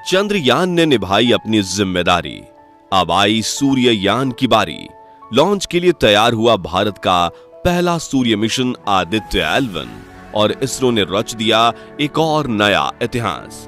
चंद्रयान ने निभाई अपनी जिम्मेदारी। अब आई सूर्ययान की बारी। लॉन्च के लिए तैयार हुआ भारत का पहला सूर्य मिशन आदित्य L1 और इसरो ने रच दिया एक और नया इतिहास।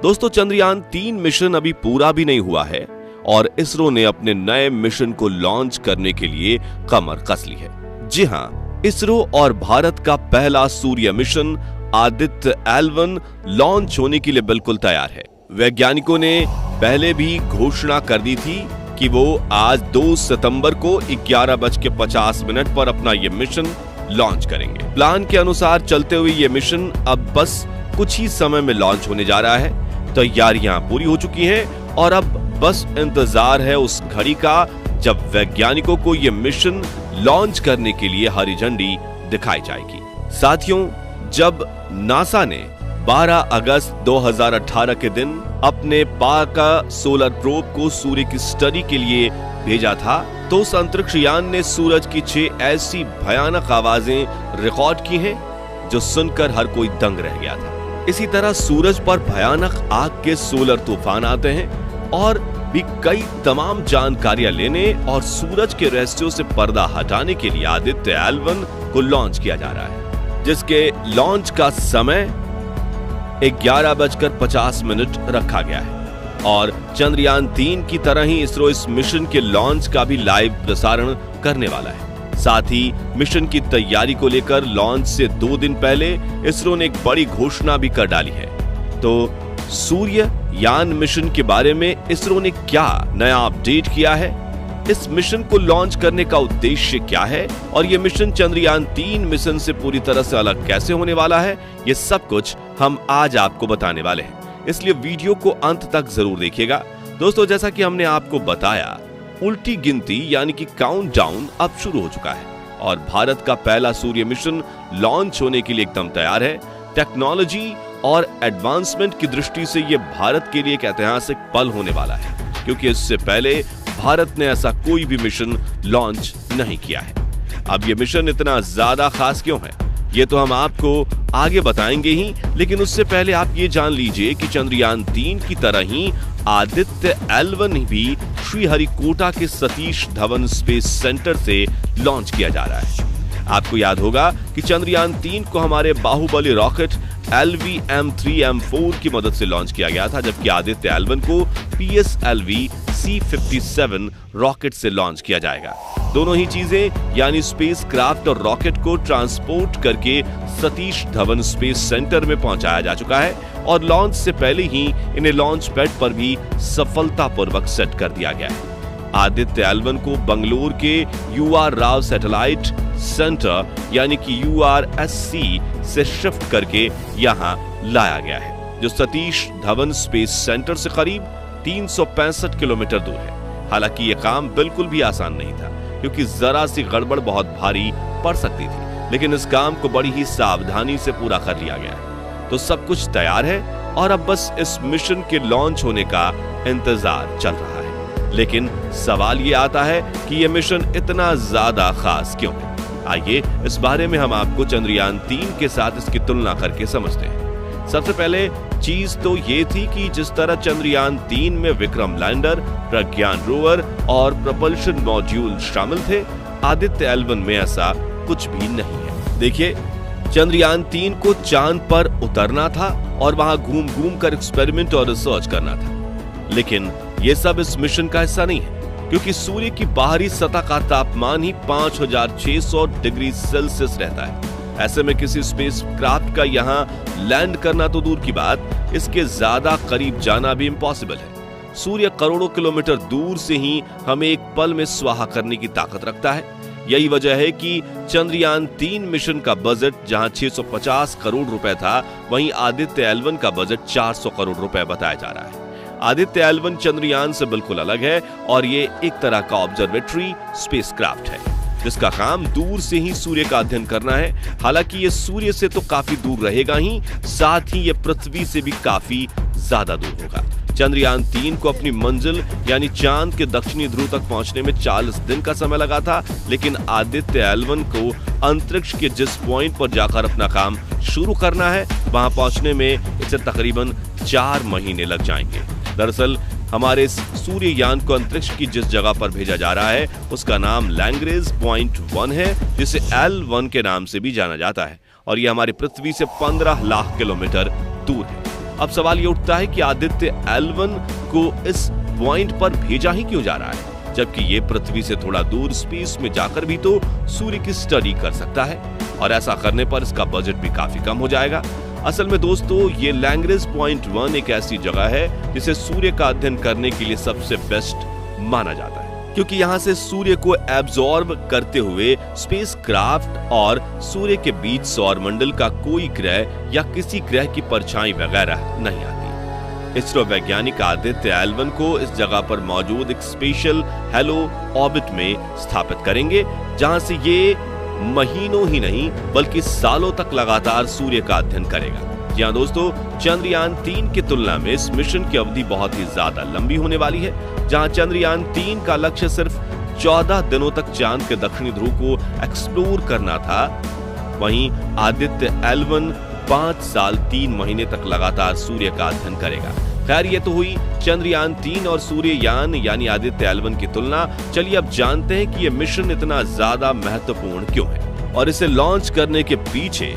दोस्तों, चंद्रयान 3 मिशन अभी पूरा भी नहीं हुआ है और इसरो ने अपने नए मिशन को लॉन्च करने के लिए कमर कस ली है। जी हां, इसरो और भारत का पहला सूर्य मिशन आदित्य L1 लॉन्च होने के लिए बिल्कुल तैयार है। वैज्ञानिकों ने पहले भी घोषणा कर दी थी कि वो आज 2 सितंबर को 11:50 पर अपना ये मिशन लॉन्च करेंगे। प्लान के अनुसार चलते हुए ये मिशन अब बस कुछ ही समय में लॉन्च होने जा रहा है। तैयारियां पूरी हो चुकी हैं और अब बस इंतजार है उस घड़ी का जब वैज्ञानिकों को ये मिशन लॉन्च करने के लिए हरी झंडी दिखाई जाएगी। साथियों, जब नासा ने 12 अगस्त 2018 के दिन अपने पाका सोलर प्रोब को सूर्य की स्टडी के लिए भेजा था, तो उस अंतरिक्ष यान ने सूरज की 6 ऐसी भयानक आवाजें रिकॉर्ड की हैं जो सुनकर हर कोई दंग रह गया था। इसी तरह सूरज पर भयानक आग के सोलर तूफान आते हैं और भी कई तमाम जानकारियां लेने और सूरज के रहस्यों से पर्दा हटाने के लिए आदित्य L1 को लॉन्च किया जा रहा है, जिसके लॉन्च का समय 11:50 रखा गया है। और चंद्रयान 3 की तरह ही इसरो इस मिशन के लॉन्च का भी लाइव प्रसारण करने वाला है। साथ ही मिशन की तैयारी को लेकर लॉन्च से 2 दिन पहले इसरो ने एक बड़ी घोषणा भी कर डाली है। तो सूर्य यान मिशन के बारे में इसरो ने क्या नया अपडेट किया है, इस मिशन को लॉन्च करने का उद्देश्य क्या है और यह मिशन चंद्रयान 3 मिशन से पूरी तरह से अलग कैसे होने वाला है, ये सब कुछ हम आज आपको बताने वाले हैं। इसलिए वीडियो को अंत तक जरूर देखिएगा। दोस्तों, जैसा कि हमने आपको बताया, उल्टी गिनती यानी कि काउंटडाउन अब शुरू हो चुका है और भारत का पहला सूर्य मिशन लॉन्च होने के लिए एकदम तैयार है। टेक्नोलॉजी और एडवांसमेंट की दृष्टि से यह भारत के लिए एक ऐतिहासिक पल होने वाला है, क्योंकि इससे पहले भारत ने ऐसा कोई भी मिशन लॉन्च नहीं किया है। अब यह मिशन इतना ज्यादा खास क्यों है, ये तो हम आपको आगे बताएंगे ही, लेकिन उससे पहले आप ये जान लीजिए कि चंद्रयान 3 की तरह ही आदित्य L1 भी श्रीहरिकोटा के सतीश धवन स्पेस सेंटर से लॉन्च किया जा रहा है। आपको याद होगा कि चंद्रयान 3 को हमारे बाहुबली रॉकेट LV-M3-M4 की मदद से लॉन्च किया गया था, जबकि आदित्य L1 को PSLV C-57 रॉकेट से लॉन्च किया जाएगा। दोनों ही चीजें यानी स्पेस क्राफ्ट और रॉकेट को ट्रांसपोर्ट करके सतीश धवन स्पेस सेंटर में पहुंचाया जा चुका है और लॉन्च से पहले ही इन्हें लॉन्च पैड पर भी सफलतापूर्वक सेट कर दिया गया है। आदित्य L1 को बंगलुरु के UR राव सैटेलाइट सेंटर यानी कि URSC से शिफ्ट करके यहां लाया गया है, जो सतीश धवन स्पेस सेंटर से करीब 365 किलोमीटर दूर है। हालांकि यह काम बिल्कुल भी आसान नहीं था, क्योंकि जरा सी गड़बड़ बहुत भारी पड़ सकती थी, लेकिन इस काम को बड़ी ही सावधानी से पूरा कर लिया गया है। तो सब कुछ तैयार है और अब बस इस मिशन के लॉन्च होने का इंतजार चल रहा है। लेकिन सवाल ये आता है कि यह मिशन इतना ज्यादा खास क्यों है। आइए इस बारे में हम आपको चंद्रयान 3 के साथ इसकी तुलना करके समझते हैं। सबसे पहले चीज तो ये थी कि जिस तरह चंद्रयान 3 में विक्रम लैंडर, प्रज्ञान रोवर और प्रपल्शन मॉड्यूल शामिल थे, आदित्य L1 में ऐसा कुछ भी नहीं है। देखिए, चंद्रयान 3 को चांद पर उतरना था और वहां घूम घूम कर एक्सपेरिमेंट और रिसर्च करना था, लेकिन यह सब इस मिशन का हिस्सा नहीं है, क्योंकि सूर्य की बाहरी सतह का तापमान ही 5600 डिग्री सेल्सियस रहता है। ऐसे में किसी स्पेस क्राफ्ट का यहाँ लैंड करना तो दूर की बात, इसके ज्यादा करीब जाना भी इम्पॉसिबल है। सूर्य करोड़ों किलोमीटर दूर से ही हमें एक पल में स्वाहा करने की ताकत रखता है। यही वजह है कि चंद्रयान 3 मिशन का बजट जहां 650 करोड़ रुपए था, वहीं आदित्य L1 का बजट 400 करोड़ रुपए बताया जा रहा है। आदित्य L1 चंद्रयान से बिल्कुल अलग है और ये एक तरह का ऑब्जर्वेटरी स्पेसक्राफ्ट है, जिसका काम दूर से ही सूर्य का अध्ययन करना है। हालांकि ये सूर्य से तो काफी दूर रहेगा ही, साथ ही ये पृथ्वी से भी काफी ज्यादा दूर होगा। चंद्रयान 3 को अपनी मंजिल यानी चांद के दक्षिणी ध्रुव तक पहुंचने में 40 दिन का समय लगा था, लेकिन आदित्य L1 को अंतरिक्ष के जिस पॉइंट पर जाकर अपना काम शुरू करना है, वहां पहुंचने में इसे तकरीबन 4 महीने लग जाएंगे। दरअसल हमारे सूर्ययान को अंतरिक्ष की जिस जगह पर भेजा जा रहा है उसका नाम लैंग्रेज पॉइंट 1 है, जिसे L1 के नाम से भी जाना जाता है और यह हमारी पृथ्वी से 15 लाख किलोमीटर दूर है। अब सवाल ये उठता है कि आदित्य L1 को इस पॉइंट पर भेजा ही क्यों जा रहा है, जबकि ये पृथ्वी से थोड़ा दूर स्पेस में जाकर भी तो सूर्य की स्टडी कर सकता है और ऐसा करने पर इसका बजट भी काफी कम हो जाएगा। असल में दोस्तों ये लैंग्रेज पॉइंट 1 एक ऐसी जगह है जिसे सूर्य का अध्ययन करने के लिए सबसे बेस्ट माना जाता है, क्योंकि यहाँ से सूर्य को एब्जॉर्ब करते हुए स्पेसक्राफ्ट और सूर्य के बीच सौरमंडल का कोई ग्रह या किसी ग्रह की परछाई वगैरह नहीं आती। इसरो वैज्ञानिक आदित्य L1 को इस जगह पर मौजूद एक स्पेशल हेलो ऑर्बिट में स्थापित करेंगे, जहां से ये महीनों ही नहीं बल्कि सालों तक लगातार सूर्य का अध्ययन करेगा। जी हां दोस्तों, चंद्रयान 3 की तुलना में इस मिशन की अवधि बहुत ही ज्यादा लंबी होने वाली है। जहां चंद्रयान 3 का लक्ष्य सिर्फ 14 दिनों तक चांद के दक्षिणी ध्रुव को एक्सप्लोर करना था, वहीं आदित्य L1 5 साल 3 महीने तक लगातार सूर्य का अध्ययन करेगा। खैर ये तो हुई चंद्रयान 3 और सूर्ययान यानी आदित्य L1 की तुलना। चलिए अब जानते हैं कि यह मिशन इतना ज्यादा महत्वपूर्ण क्यों है और इसे लॉन्च करने के पीछे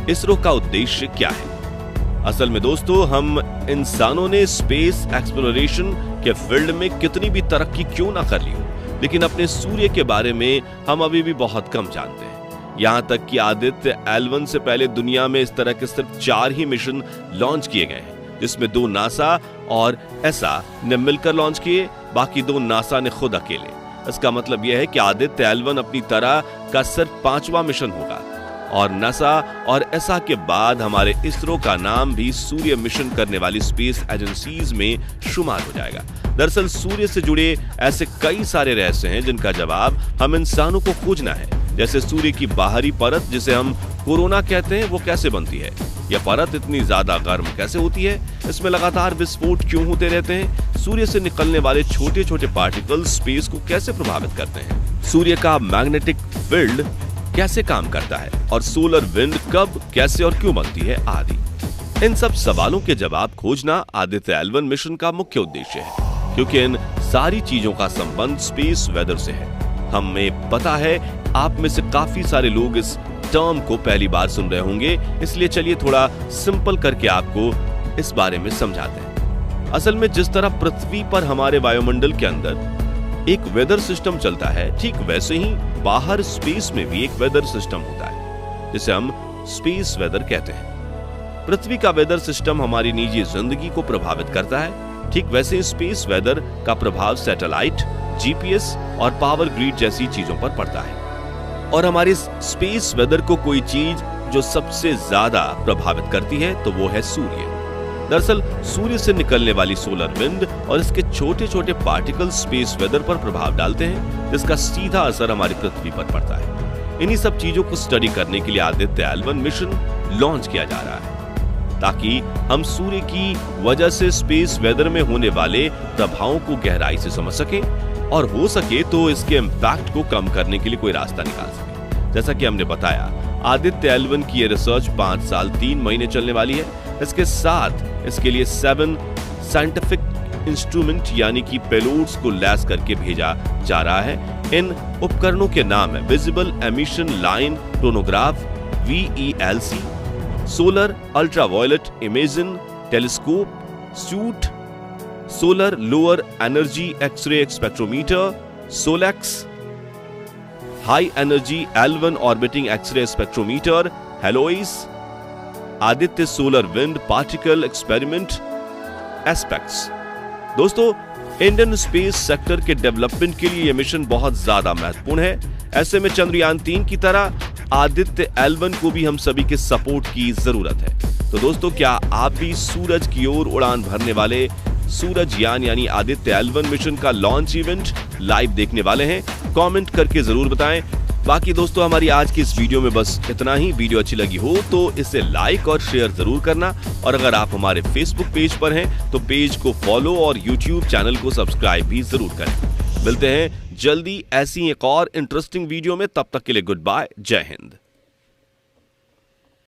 इसरो का उद्देश्य क्या है। असल में दोस्तों हम इंसानों ने स्पेस एक्सप्लोरेशन के फील्ड में कितनी भी तरक्की क्यों ना कर ली हो, लेकिन अपने सूर्य के बारे में हम अभी भी बहुत कम जानते हैं। यहां तक कि आदित्य L1 से पहले दुनिया में इस तरह के सिर्फ 4 ही मिशन लॉन्च किए गए हैं, जिसमें 2 नासा और ESA ने मिलकर लॉन्च किए, बाकी 2 नासा ने खुद अकेले। इसका मतलब यह है कि आदित्य L1 अपनी तरह का सिर्फ 5वां मिशन होगा और नासा और ESA के बाद हमारे इसरो का नाम भी सूर्य मिशन करने वाली स्पेस एजेंसीज में शुमार हो जाएगा। दरअसल सूर्य से जुड़े ऐसे कई सारे रहस्य हैं जिनका जवाब हम इंसानों को खोजना है, जैसे सूर्य की बाहरी परत जिसे हम कोरोना कहते हैं वो कैसे बनती है, यह परत इतनी ज्यादा गर्म कैसे होती है, इसमें लगातार विस्फोट क्यों होते रहते हैं, सूर्य से निकलने वाले छोटे छोटे पार्टिकल्स स्पेस को कैसे प्रभावित करते हैं, सूर्य का मैग्नेटिक फील्ड कैसे काम करता है और सोलर विंड कब कैसे और क्यों बनती है आदि। इन सब सवालों के जवाब खोजना आदित्य L1 मिशन का मुख्य उद्देश्य है, क्योंकि इन सारी चीजों का संबंध स्पेस वेदर से है। हमें पता है आप में से काफी सारे लोग इस टर्म को पहली बार सुन रहे होंगे, इसलिए चलिए थोड़ा सिंपल करके आपको इस बारे में समझाते हैं। असल में जिस तरह पृथ्वी पर हमारे वायुमंडल के अंदर एक वेदर सिस्टम चलता है, ठीक वैसे ही बाहर स्पेस में भी एक वेदर सिस्टम होता है जिसे हम स्पेस वेदर कहते हैं। पृथ्वी का वेदर सिस्टम हमारी निजी जिंदगी को प्रभावित करता है, ठीक वैसे ही स्पेस वेदर का प्रभाव सैटेलाइट, GPS और पावर ग्रिड जैसी चीजों पर पड़ता है। और हमारी स्पेस वेदर को कोई चीज जो सबसे ज्यादा प्रभावित करती है तो वो है सूर्य। दरअसल सूर्य से निकलने वाली सोलर विंड और इसके छोटे छोटे पार्टिकल स्पेस वेदर पर प्रभाव डालते हैं, जिसका सीधा असर हमारी पृथ्वी पर पड़ता है। इन्हीं सब चीजों को स्टडी करने के लिए आदित्य L1 मिशन लॉन्च किया जा रहा है, ताकि हम सूर्य की वजह से स्पेस वेदर में होने वाले प्रभावों को गहराई से समझ सकें और हो सके तो इसके इम्पैक्ट को कम करने के लिए कोई रास्ता निकाल सके। जैसा कि हमने बताया, आदित्य L1 की ये रिसर्च 5 साल 3 महीने चलने वाली है। इसके साथ इसके लिए 7 साइंटिफिक इंस्ट्रूमेंट यानी कि पेलोड्स को लैस करके भेजा जा रहा है। इन उपकरणों के नाम है visible emission line coronagraph VELC, solar ultraviolet imaging telescope suit, solar lower energy x ray spectrometer SOLEX, high energy L1 orbiting x ray spectrometer Helios, Aditya solar wind particle experiment aspects. दोस्तों, इंडियन स्पेस सेक्टर के development के लिए यह mission बहुत ज्यादा महत्वपूर्ण है। ऐसे में चंद्रयान 3 की तरह आदित्य L1 को भी हम सभी के सपोर्ट की जरूरत है। तो दोस्तों, क्या आप भी सूरज की ओर उड़ान भरने वाले सूरजयान यानी आदित्य L1 मिशन का लॉन्च इवेंट लाइव देखने वाले हैं? कमेंट करके जरूर बताएं। बाकी दोस्तों, हमारी आज की इस वीडियो में बस इतना ही। वीडियो अच्छी लगी हो तो इसे लाइक और शेयर जरूर करना, और अगर आप हमारे फेसबुक पेज पर हैं तो पेज को फॉलो और यूट्यूब चैनल को सब्सक्राइब भी जरूर करें। मिलते हैं जल्दी ऐसी एक और इंटरेस्टिंग वीडियो में, तब तक के लिए गुड बाय, जय हिंद।